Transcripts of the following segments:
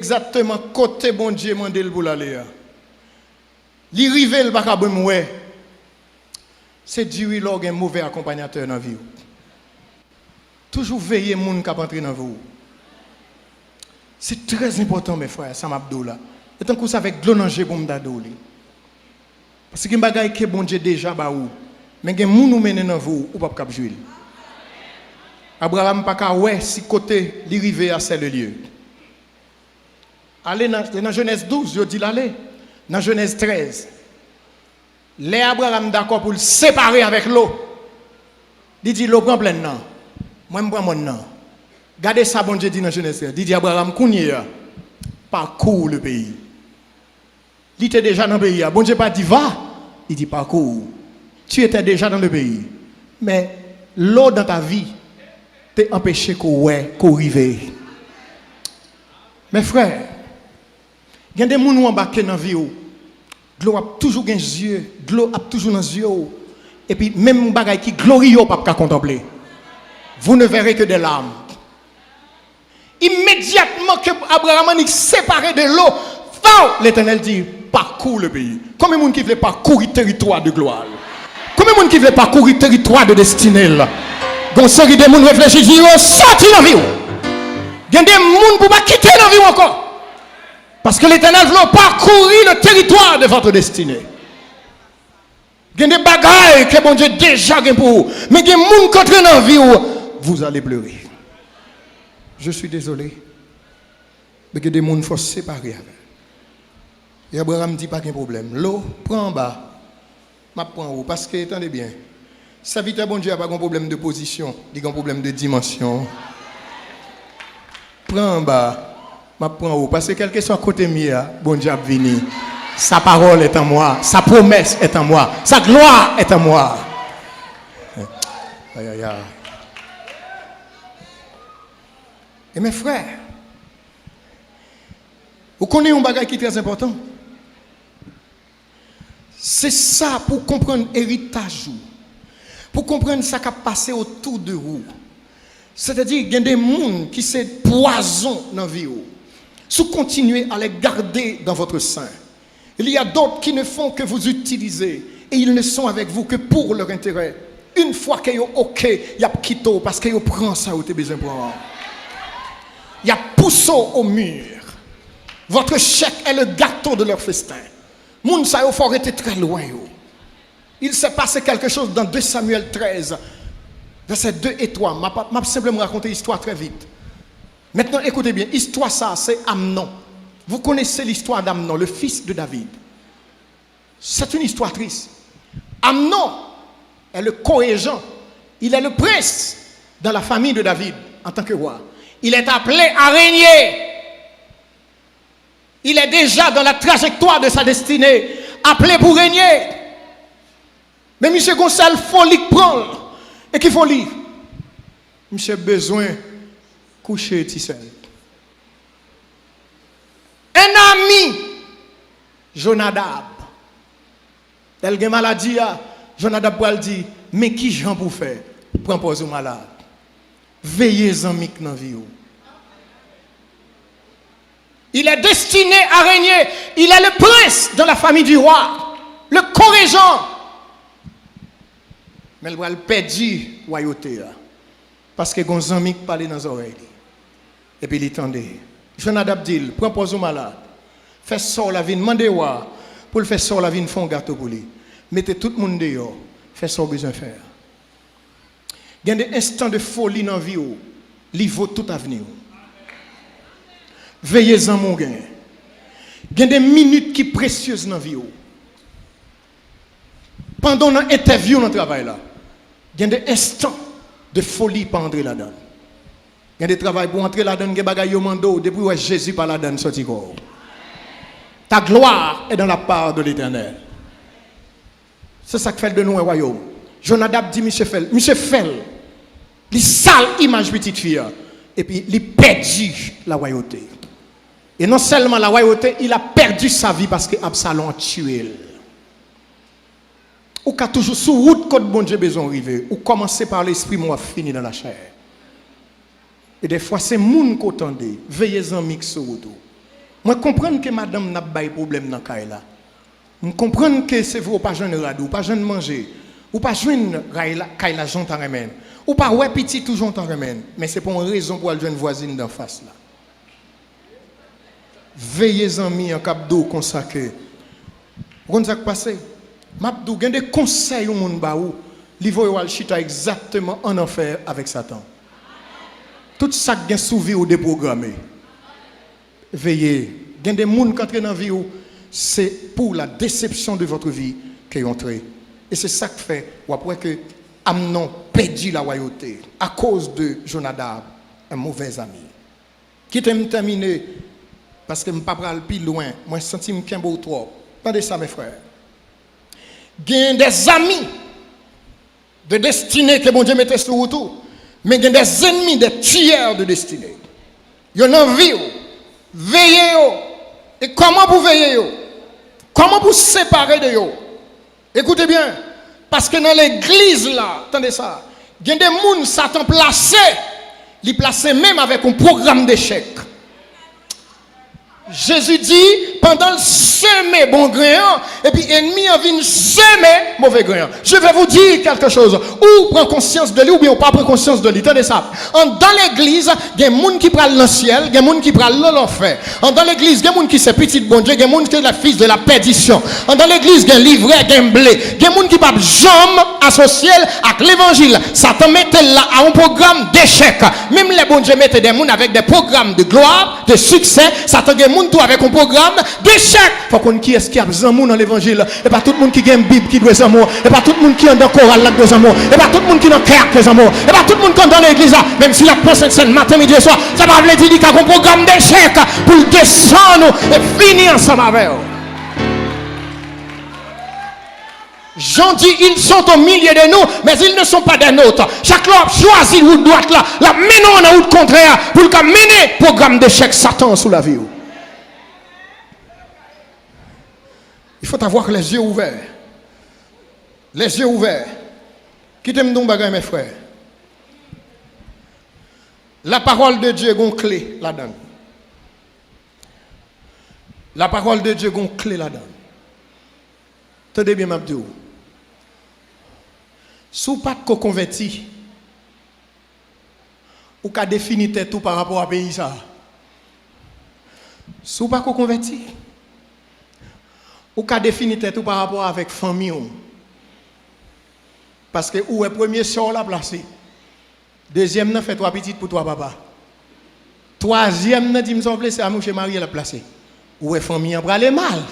Exactement côté bon Dieu mandel pour l'aller. Li rive le pas ouais. C'est Dieu log un mauvais accompagnateur dans la vie. Toujours veiller moun qui entrer dans vous. C'est très important mes frères, ça m'abdou là. Et tant que ça avec glonangé pour m'dadou li. Parce que bagay que bon Dieu déjà ba ou. Mais gen moun ou mène dans vous ou pas cap jouer. Abraham pas ka ouais si côté li rive à c'est le lieu. Allez dans Genèse 12, je dis l'aller. Dans Genèse 13. Les Abraham d'accord pour le séparer avec l'eau. Il dit l'eau prend plein non. Moi je prends mon nom. Regardez ça bon Dieu dit dans Genèse 13. Il dit Abraham kounye parcours le pays. Il était déjà dans le pays. Bon Dieu pas dit va, il dit parcours. Tu étais déjà dans le pays. Mais l'eau dans ta vie t'a empêché qu'on rive. Mes frères, il y a des gens qui ont embarqué dans la vie. De l'eau a toujours dans les yeux. De l'eau a toujours dans les yeux. Et puis, même les choses qui glorieux, pas qu'à contempler. Vous ne verrez que des larmes. Immédiatement que Abraham est séparé de l'eau, l'Éternel dit parcours le pays. Combien de gens qui veulent parcourir le territoire de gloire? Combien de gens qui veulent parcourir le territoire de destinée? Donc, série de gens réfléchissent, disent sorti dans la vie. Il y a des gens qui ne pas quitter la vie encore. Parce que l'Éternel veut parcourir le territoire de votre destinée. Il y a des bagailles que bon Dieu déjà pour vous. Mais il y a des gens qui entrent dans la vie où vous allez pleurer. Je suis désolé. Mais il y a des gens qu'il faut séparer avec. Et Abraham dit pas qu'il y a un problème. L'eau, prends en bas. Je prends en haut. Parce que, attendez bien, serviteur bon Dieu n'a pas un problème de position. Il a un problème de dimension. Prends en bas. Je prends en haut. Parce que quel que soit côté mien, bon Dieu a venu. Sa parole est en moi. Sa promesse est en moi. Sa gloire est en moi. Aïe, aïe, aïe. Et mes frères, vous connaissez un bagage qui est très important. C'est ça pour comprendre l'héritage. Pour comprendre ce qui a passé autour de vous. C'est-à-dire qu'il y a des gens qui sont poison dans la vie. Si vous continuez à les garder dans votre sein, il y a d'autres qui ne font que vous utiliser. Et ils ne sont avec vous que pour leur intérêt. Une fois qu'ils sont OK, il y a quitté parce qu'ils prennent ça où vous avez besoin de prendre. Il y a poussé au mur. Votre chèque est le gâteau de leur festin. Moun sa yo faut être très loin. Il s'est passé quelque chose dans 2 Samuel 13, versets 2 et 3. Je vais simplement raconter l'histoire très vite. Maintenant, écoutez bien. L'histoire, ça, c'est Amnon. Vous connaissez l'histoire d'Amnon, le fils de David. C'est une histoire triste. Amnon est le co-régent. Il est le prince dans la famille de David en tant que roi. Il est appelé à régner. Il est déjà dans la trajectoire de sa destinée, appelé pour régner. Mais M. Gonçalves, il faut lui prendre. Et qu'il faut lui. M. besoin de coucher Tissel. Un ami, Jonadab. Tel que maladie, Jonadab pour dire, mais qui j'en pour faire? Prends pause au malade. Veillez en mic dans la vie. Il est destiné à régner. Il est le prince dans la famille du roi. Le co-régent. Mais il va le perdre la royauté. Parce que les amis parlent dans les oreilles. Et puis il tendait. Jonadab dit, prends pause au malade. Fais sort la vie, demandez-moi. Pour le faire sort la vie, font un gâteau pour lui. Mettez tout le monde dehors. Fais ce qu'on a besoin de faire. Il y a des instants de folie dans la vie. Il vaut tout avenir. Veillez-en mon gain. Il y a des minutes qui sont précieuses dans la vie. Pendant l'interview dans le travail là, il y a des instants de folie pour entrer là-dedans. Il y a des travail pour entrer là-dedans, il y a des bagailles au mando, depuis où Jésus par là-dedans sorti corps. Ta gloire est dans la part de l'Éternel. C'est ça qui fait de nous un royaume. Jonadab dit, Monsieur Fel, il sale image petite fille, et puis il perdu la royauté. Et non seulement la royauté, il a perdu sa vie parce que Absalom a tué. Ou qu'a toujours sous route quand bon Dieu besoin arriver, ou commencer par l'esprit, moi fini dans la chair. Et des fois c'est moun qu'attendez, veillez en mix sur route. Moi comprends que madame n'a pas de problème dans le là. Je comprends que c'est vous pas jeune radou, pas jeune manger, ou pas jeune kaila jontan remène, ou pas ouais petit tout jontan remène, mais c'est pour une raison pour aller jeune voisine d'en face là. Veillez amis en cap d'eau consacré. Vous comprenez ça qui passe? M'abdou gen des conseils au monde ba ou, li voye wal chita exactement en enfer avec Satan. Tout ça qui est souvi ou déprogrammé. Veillez. Il y a des gens qui entrent dans la vie, c'est pour la déception de votre vie qu'ils ont entré. Et c'est ça qui fait, ou après que Amnon perdu la royauté à cause de Jonadab, un mauvais ami. Qui t'aime terminer, parce que je ne peux pas aller plus loin, moi je sens que je suis un peu trop. Attendez ça, mes frères. Il y a des amis de destinée que bon Dieu mettait sur tout, mais il y a des ennemis, des tueurs de destinée. Il y a une envie. Veillez. Et comment vous veillez? Comment vous séparer de eux? Écoutez bien. Parce que dans l'église là, attendez ça, il y a des gens Satan placé, les placé même avec un programme d'échec. Jésus dit, pendant le semer bon grain, et puis ennemi a venu semer mauvais grain. Je vais vous dire quelque chose. Ou prend conscience de lui, ou bien ou pas prend conscience de lui. Tenez ça. Dans l'église, il y a des gens qui prennent le ciel, il y a des gens qui prennent l'enfer. Dans l'église, il y a des gens qui sont petits bon Dieu, il y a des gens qui sont la fils de la perdition. Dans l'église, il y a un livret, il y a un blé. Il y a des gens qui ne peuvent jamais associer avec l'évangile. Satan mettait là à un programme d'échec. Même les bon Dieu mettaient des gens avec des programmes de gloire, de succès. Satan a tout avec un programme d'échec. Il faut qu'on qui est-ce qui a besoin dans l'évangile. Et pas tout le monde qui a une Bible qui doit être amour. Et pas tout le monde qui est dans le choral là doit amour. Et pas tout le monde qui est dans le cœur qui est amour. Et pas tout le monde qui est dans l'église là. Même si la pensée scène matin, midi et soir, ça va vous dire qu'il y a un programme d'échec pour descendre et finir ensemble avec eux. Jean dit, ils sont au milieu de nous, mais ils ne sont pas des nôtres. Chaque homme choisit où doit là. La menons en route contraire pour le mener programme d'échec Satan sous la vie. Il faut avoir les yeux ouverts. Les yeux ouverts. Qui t'aime donc bagay mes frères? La parole de Dieu a une clé là-dedans. La parole de Dieu a une clé là-dedans. Tenez bien, Mabdou. Si vous n'êtes pas converti, ou qu'à définir tout par rapport à pays ça. Si vous n'êtes pas converti, ou qu'à définir tout par rapport avec famille. Parce que où est premier sort la placé. Deuxième n'a fait 3 petites pour toi papa. Troisième n'a dit me semble c'est à mon chez Marie la placé. Où est famille en aller mal.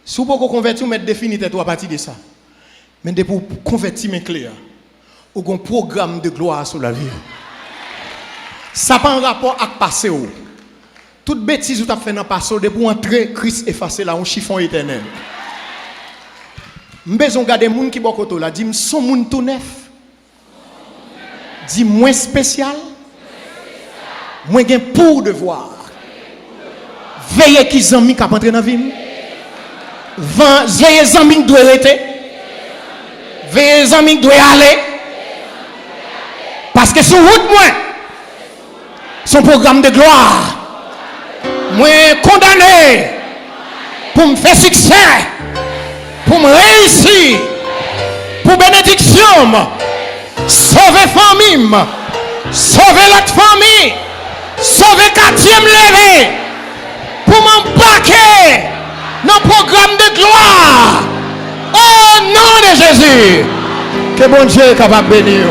Si vous pouvez convertir, vous mettez définir tout à partir de ça. Mais pour convertir mes clés, ou un programme de gloire sur la vie. Ça n'a pas un rapport avec le passé. Toute bêtise que tu as fait dans le passé, pour entrer, Christ effacer là, un chiffon éternel. Je vais regarder les gens qui sont côté là, dis son monde tout neuf. Dis moins spécial. Moins gain pour devoir. Veillez qui zami qui entrer dans la vie. Veillez zami qui doit arrêter. Veillez zami qui doit aller. Parce que sur route moi, son programme de gloire. Moi condamné pour me faire succès, pour me réussir, pour bénédiction, sauver famille, sauver l'autre famille, sauver quartier levé, pour m'embarquer dans le programme de gloire. Au nom de Jésus, que bon Dieu est capable de bénir.